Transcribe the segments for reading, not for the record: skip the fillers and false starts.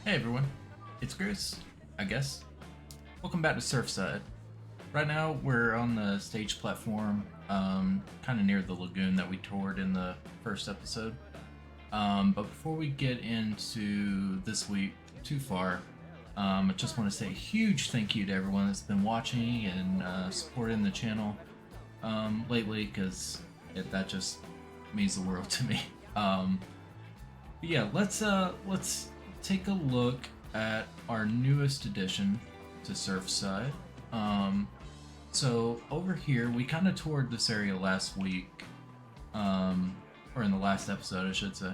Hey everyone, it's Chris, I guess. Welcome back to Surfside. Right now we're on the stage platform, kind of near the lagoon that we toured in the first episode. But before we get into this week too far, I just want to say a huge thank you to everyone that's been watching and supporting the channel lately, because that just means the world to me. But yeah, let's take a look at our newest addition to Surfside. So over here, we kind of toured this area last week, or in the last episode, I should say.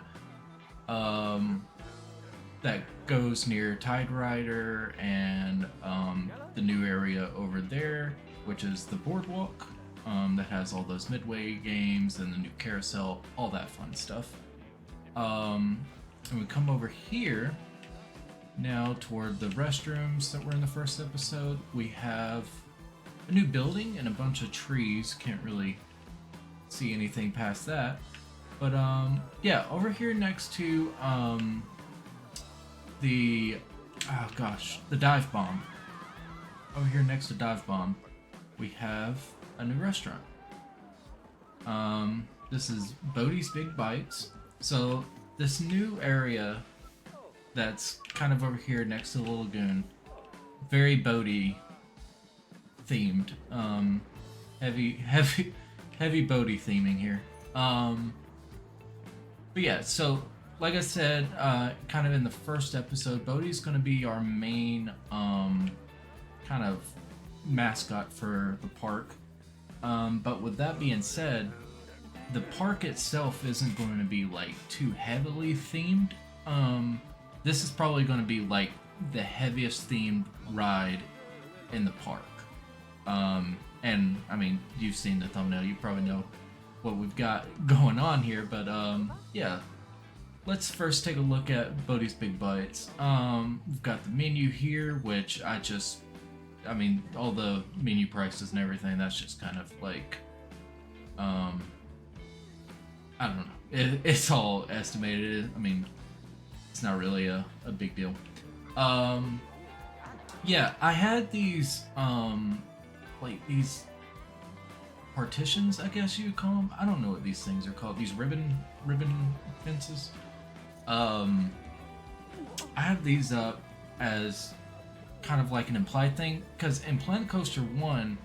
That goes near Tide Rider and the new area over there, which is the boardwalk. That has all those midway games and the new carousel, all that fun stuff. And we come over here now toward the restrooms that were in the first episode. We have a new building and a bunch of trees. Can't really see anything past that. But yeah, over here next to the dive bomb. Over here next to dive bomb, we have a new restaurant. This is Bodhi's Big Bites. So this new area that's kind of over here next to the lagoon, very Bodhi themed. Heavy Bodhi theming here. But yeah, so like I said, kind of in the first episode, Bodhi's going to be our main kind of mascot for the park. But with that being said, the park itself isn't going to be like too heavily themed. This is probably going to be like the heaviest themed ride in the park. And I mean, you've seen the thumbnail, you probably know what we've got going on here, but yeah. Let's first take a look at Bodhi's Big Bites. We've got the menu here, which I mean, all the menu prices and everything, that's just kind of like, I don't know. It's all estimated. I mean, it's not really a big deal. Yeah, I had these, like these partitions, I guess you would call them. I don't know what these things are called. These ribbon fences. I have these up as kind of like an implied thing, because in Planet Coaster 1,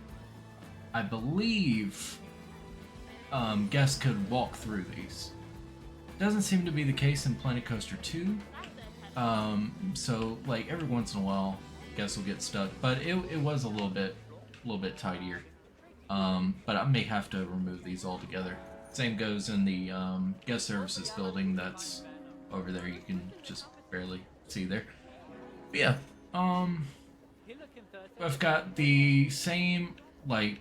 I believe guests could walk through these. Doesn't seem to be the case in Planet Coaster 2. So like every once in a while, guests will get stuck, but it was a little bit tidier. But I may have to remove these altogether. Same goes in the guest services building that's over there. You can just barely see there. But yeah, I've got the same like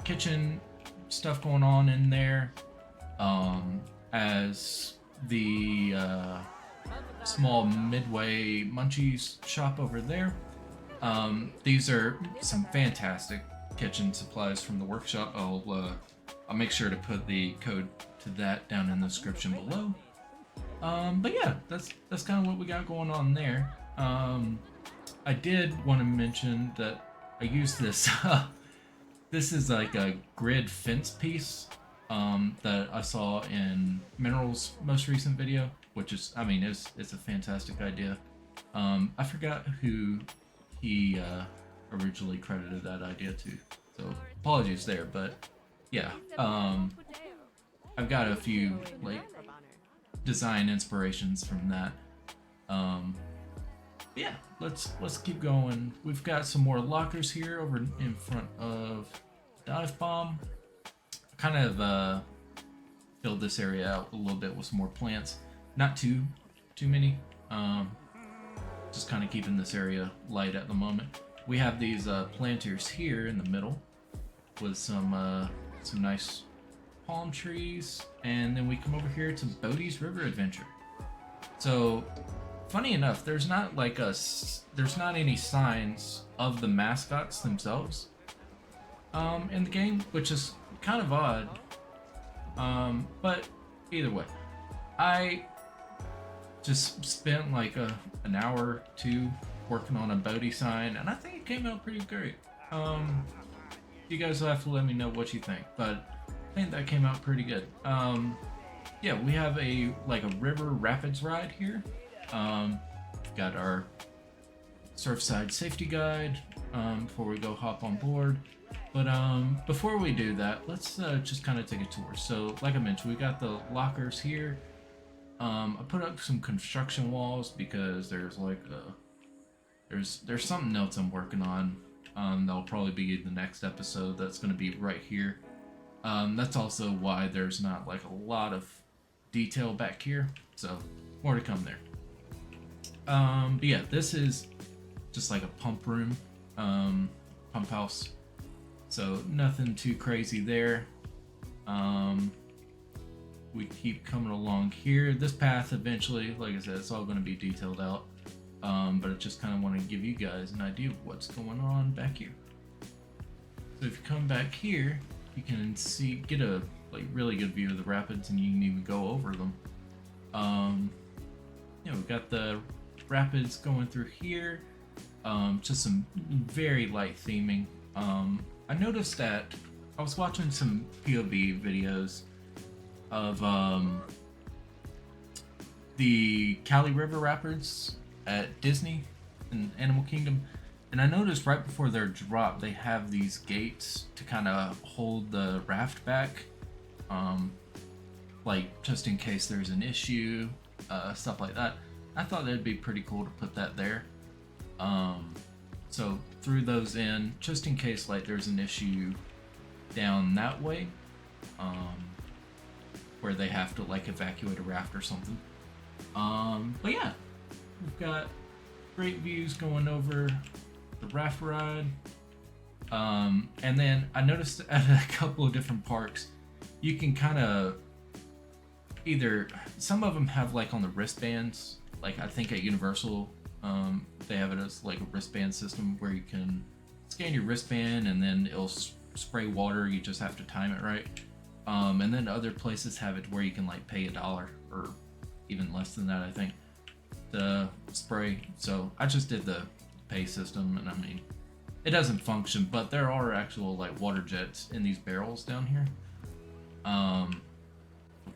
kitchen stuff going on in there, as the small Midway Munchies shop over there. These are some fantastic kitchen supplies from the workshop. I'll make sure to put the code to that down in the description below. But yeah, that's kind of what we got going on there. I did want to mention that I used this. This is like a grid fence piece that I saw in Mineral's most recent video, which is, I mean, it's a fantastic idea. I forgot who he originally credited that idea to, so apologies there, but yeah, I've got a few like design inspirations from that. Yeah, let's keep going. We've got some more lockers here over in front of Dive Bomb. Kind of filled this area out a little bit with some more plants. Not too many. Just kind of keeping this area light at the moment. We have these planters here in the middle with some nice palm trees, and then we come over here to Bodhi's River Adventure. So, funny enough, there's not any signs of the mascots themselves in the game, which is kind of odd. But either way, I just spent like an hour or two working on a Bodhi sign, and I think it came out pretty great. You guys will have to let me know what you think, but I think that came out pretty good. Yeah, we have a river rapids ride here. We've got our Surfside safety guide before we go hop on board. But before we do that, let's just kind of take a tour. So, like I mentioned, we got the lockers here. I put up some construction walls because there's there's something else I'm working on. That'll probably be the next episode. That's going to be right here. That's also why there's not like a lot of detail back here. So more to come there. But yeah, this is just like a pump room, pump house. So nothing too crazy there. We keep coming along here. This path eventually, like I said, it's all going to be detailed out. But I just kind of want to give you guys an idea of what's going on back here. So if you come back here, you can get a really good view of the rapids, and you can even go over them. We've got the rapids going through here. Just some very light theming. I noticed that I was watching some POV videos of the Cali River Rapids at Disney and Animal Kingdom, and I noticed right before their drop they have these gates to kind of hold the raft back, just in case there's an issue, stuff like that. I thought that'd be pretty cool to put that there. So threw those in just in case there's an issue down that way, where they have to evacuate a raft or something. But yeah, we've got great views going over the raft ride. And then I noticed at a couple of different parks, you can kind of some of them have on the wristbands. I think at Universal, they have it as a wristband system where you can scan your wristband and then it'll spray water. You just have to time it right. And then other places have it where you can pay $1 or even less than that, I think, to spray. So I just did the pay system, and I mean, it doesn't function, but there are actual water jets in these barrels down here.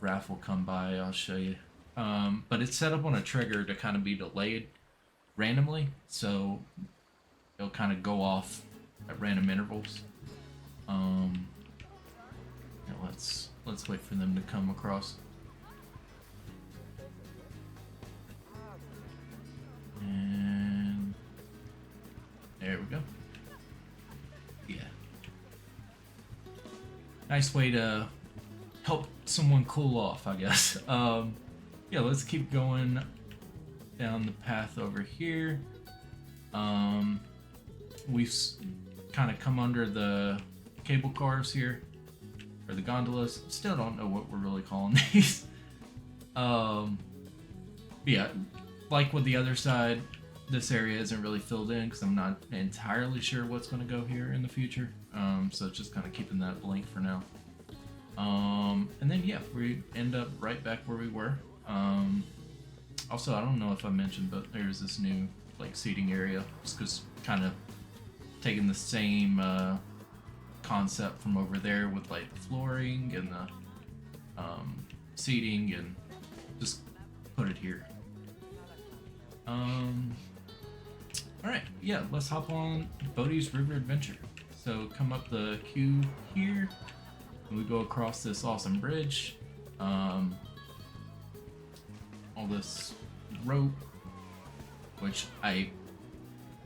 Raft will come by, I'll show you. But it's set up on a trigger to kind of be delayed randomly, so it'll kind of go off at random intervals. Let's wait for them to come across. And there we go. Yeah. Nice way to help someone cool off, I guess. Yeah, let's keep going down the path over here. We've kind of come under the cable cars here, or the gondolas. Still don't know what we're really calling these. Yeah, like with the other side, this area isn't really filled in because I'm not entirely sure what's going to go here in the future. So it's just kind of keeping that blank for now. And then yeah, we end up right back where we were. Also, I don't know if I mentioned, but there's this new seating area, just because kind of taking the same concept from over there with flooring and the seating, and just put it here. Alright, yeah, let's hop on Bodhi's River Adventure. So come up the queue here, and we go across this awesome bridge. All this rope, which I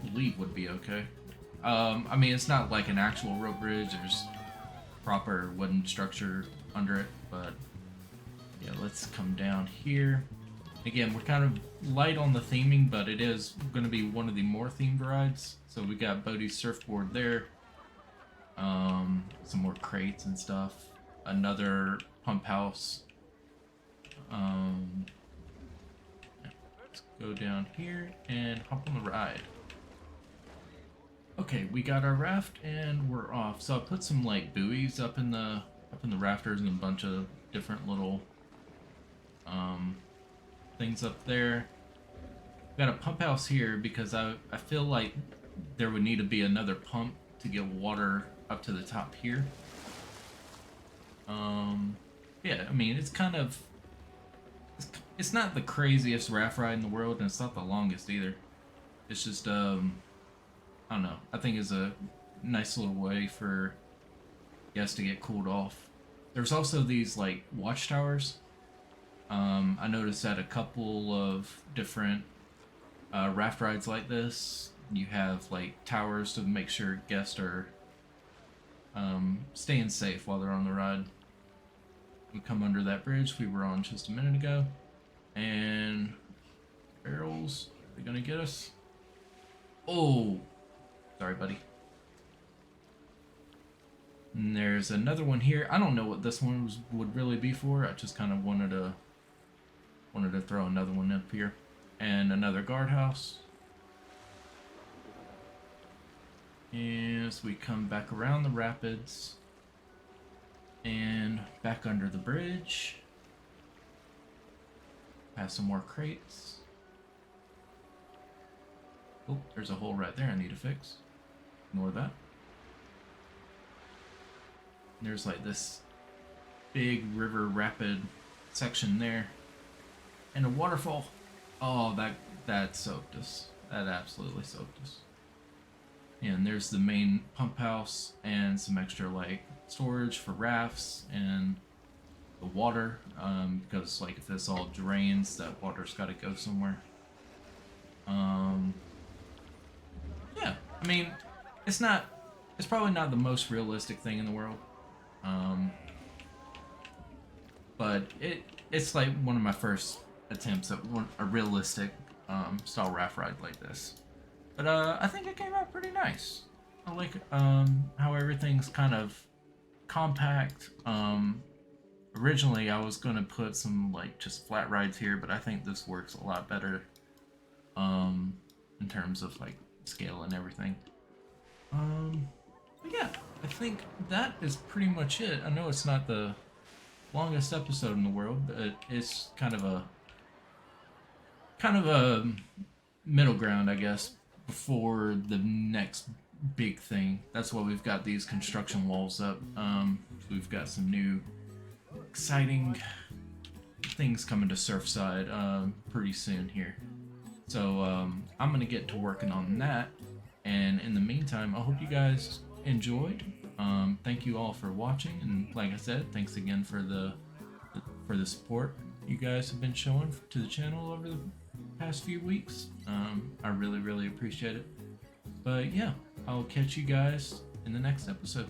believe would be okay. I mean, it's not like an actual rope bridge, there's proper wooden structure under it, but yeah, let's come down here. Again, we're kind of light on the theming, but it is going to be one of the more themed rides. So we got Bodhi's surfboard there, some more crates and stuff, another pump house. Let's go down here and hop on the ride. Okay, we got our raft and we're off. So I put some buoys up in the rafters and a bunch of different little things up there. Got a pump house here because I feel like there would need to be another pump to get water up to the top here. Yeah, I mean, it's kind of it's not the craziest raft ride in the world, and it's not the longest either. It's just I don't know. I think it's a nice little way for guests to get cooled off. There's also these like watchtowers. I noticed at a couple of different raft rides like this, you have like towers to make sure guests are staying safe while they're on the ride. We come under that bridge we were on just a minute ago, and barrels, are they gonna get us? Oh, sorry, buddy. And there's another one here. I don't know what this one would really be for. I just kind of wanted to throw another one up here, and another guardhouse. As we come back around the rapids and back under the bridge, past some more crates. Oh, there's a hole right there I need to fix. Ignore that. And there's like this big river rapid section there, and a waterfall. Oh, that soaked us. That absolutely soaked us. And there's the main pump house and some extra like storage for rafts and the water, because like if this all drains, that water's got to go somewhere. Yeah, I mean, it's probably not the most realistic thing in the world, but it's like one of my first attempts at a realistic style raft ride like this. But I think it came out pretty nice. I like how everything's kind of compact. Originally I was gonna put some like just flat rides here, but I think this works a lot better in terms of like scale and everything. But yeah, I think that is pretty much it. I know it's not the longest episode in the world, but it's kind of a middle ground, I guess, before the next big thing. That's why we've got these construction walls up. We've got some new exciting things coming to Surfside pretty soon here. So I'm gonna get to working on that, and in the meantime I hope you guys enjoyed. Thank you all for watching, and like I said, thanks again for the support you guys have been showing to the channel over the past few weeks. I really appreciate it. But yeah, I'll catch you guys in the next episode.